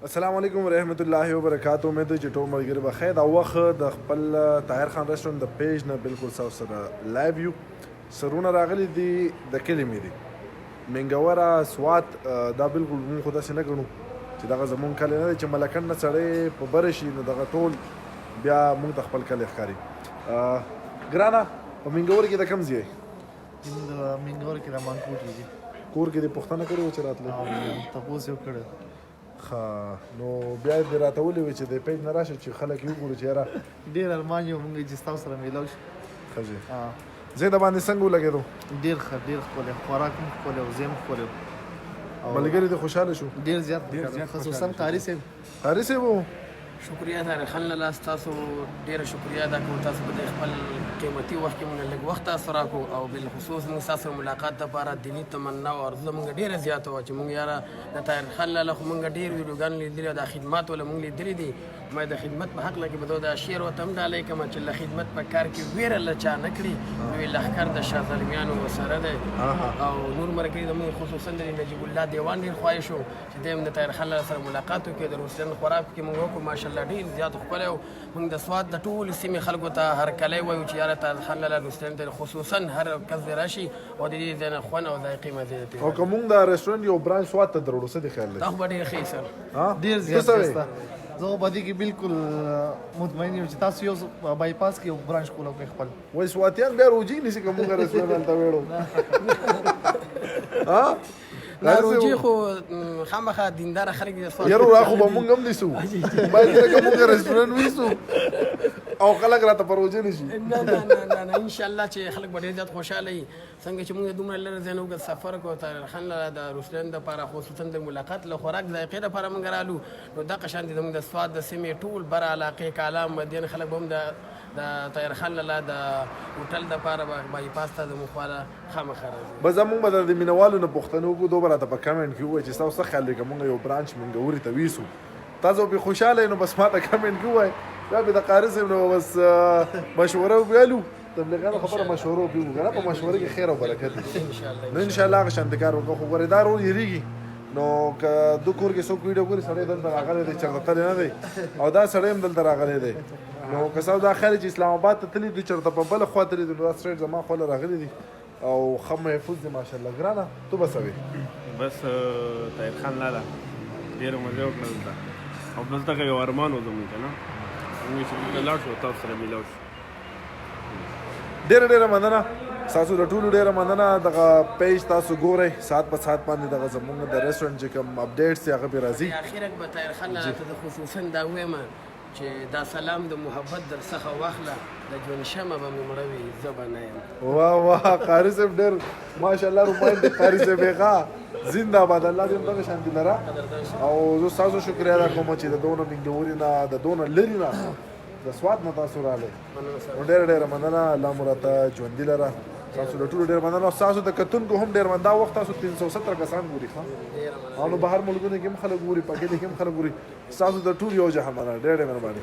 السلام علیکم ورحمت الله وبرکاتو. امید چې ټول ملګري به خیر. دا وخت د خپل طاهر خان رسټورنټ د پیج نه بالکل تاسو سره لایو یو. سرونه راغلي دي د کلي مې دي منګوره سوات. دا بالکل مونږ خو داسې نه ګڼو چې دغه زمونږ کلی نه دی چې ملکن نه سړی په بره شي نو دغه ټول بیا مونږ ته خپل کلی ښکاري. ګرانه په منګوره کې د کوم ځای د منګوره کې د مانکوټ دي. کور کې دې پوښتنه کړې وه چې راتلې تپوس یې وکړی. نو بیا دې راته ولې وې چې د پیج نه راشه چې خلک یې وګوري چې یاره ډېر ارمان یو مونږ چې ستاسو سره میلاو شي. ښه ځای ځای د باندې څنګه ولګېدو؟ ډېر ښه ډېر ښکلی خوراک هم ښکلی او ځای هم ښکلی و. ملګري دې خوشحاله شو؟ ډېر زیات خصوصا قاري صاحب. قاري صاحب و شکریه طاهر خان لاله ستاسو ډېره شکریه ادا کوو. تاسو په دې خپل قیمتي وخت کې مونږ لږ وخت تاسو راکړو او بالخصوص مونږ ستاسو ملاقات دپاره دلي تمنا او ارزو مونږ ډېره زیاته وه چې مونږ یاره د طاهر خان لاله خو مونږ ډېر ویډیوګانې لیدلي او دا خدمات وله مونږ لیدلي دي. ما د خدمت په حقله کې به دا شعر ورته هم ډالۍ کړم چې له خدمت په کار کې ویره له چا نه کړي. نوی لښکر د شاه زلمیانو ورسره دی او نور ملګري د مونږ خصوصا د نجیب الله دیوان ډېر خواهش و چې دی هم د طاهر خان لاله سره ملاقات وکړي. د روسلن خوراک کې مونږ وکړو ماشاءالله ډېر زیات ښکلی و. مونږ د سوات د ټولو سیمې خلکو ته هرکلی وایو چې یاره طاهر خان لاله روسلن ته خصوصا هر کس دې راشي او د دې ځای نه خوند او ذایقې مزې دې او که مونږ د رسټورنټ یو برانچ سوات ته دروړو څه دې خیال دی؟ دا خو به ډېر ښه سر ډېر زیات ښایسته. زه خو په دې کې بالکل مطمئن یم چې تاسو یو بایپاس کې یو برانچ کولی کړئ خپل. وایي سواتیان بیا روجي نیسي که مونږ رسټورنټ هلته ویړو. روجي خو خامخا دینداره خلک دي. یارو را خو به مونږ هم نیسو باید لکه مونږ رسټورنټ ویسو او خلک راته په روجه نه شي. نه انشاءالله چې خلک به ډېر زیات خوشحاله وي. څنګه چې مونږ دومره لرې ځای نه اوږد سفر کړو طاهر خان لاله د روسلن دپاره خصوصا د ملاقات له خوراک ذایقې دپاره مونږ رالو نو دغه شان دي زموږ د سوات د سیمې ټول بره علاقې کالام مدین خلک به هم د طاهر خان لاله د هوټل دپاره بایپاس ته زموږ خواله خامخا راځي. به زمونږ به د مینهوالو نه پوښتنه وکړو دو به راته په کمنټ کې ووایي چې ستاسو څه خیال دی که مونږ یو برانچ منګورې ته ویسو تاسو پرې خوشحاله یې نو بس ما ته کمنټ کې ووایي. بیا به د قاري صاحب نو بس مشوره وبیالو تبلیغیانو خبره مشوره وکړو که نه په مشوره کې خیر او برکت وي. نو انشاءالله هغه شانتې کار وکړو. خو ګورې دا رول یېرېږي نو که دو کور کې څوک ویډیو ګوري سړی دلته راغلی دی چېرته تللی نه دی او دا سړی هم دلته راغلی دی نو که څه دا خیر چې اسلام آباد ته تللی دي چېرته په بله خوا تللی دي نو دا سټریټ زما خواله راغلی دي او ښه محفوظ دي ماشاءالله. ګرانه تو به څه وې؟ بس طاهر خان لاله ډېره مزه وکړه دلته او بس دغه یو ارمان و زموږ که نه موږ چې دلته لاړ شو تاسو سره میلاو شو. ډېره مننه ستاسو د ټولو ډېره مننه. دغه پیج تاسو ګورئ ساعت په ساعت باندې دغه زموږ د رسټورنټ چې کوم اپډیټس دي هغه پرې راځي. اخیرا به طاهر خان لاله ته خصوصا دا ووایم چې دا سلام د محبت در څخه واخله د ژوند شمه به مې مړه وي زه به نه یم. واه قاري صاحب ډېر ماشاءالله رومانټیک قاري صاحب یې ښه زنده باد. الله دې هم دغه شانتي لره او زه ستاسو شکریه ادا کوم چې د دونه منګوري نه د دونه لرې نه د سوات نه تاسو راغلی نو ډېره مننه. الله مو راته ژوندي لره. تاسو د ټولو ډېر مننه او ستاسو د کتونکو هم ډېر مننه. دا وخت تاسو 370 کسان ګوري ښه او نو بهر ملکونو کې هم خلک ګوري په کلي کې هم خلک ګوري. ستاسو د ټول یو جهان مننه. ډېرې مهرباني.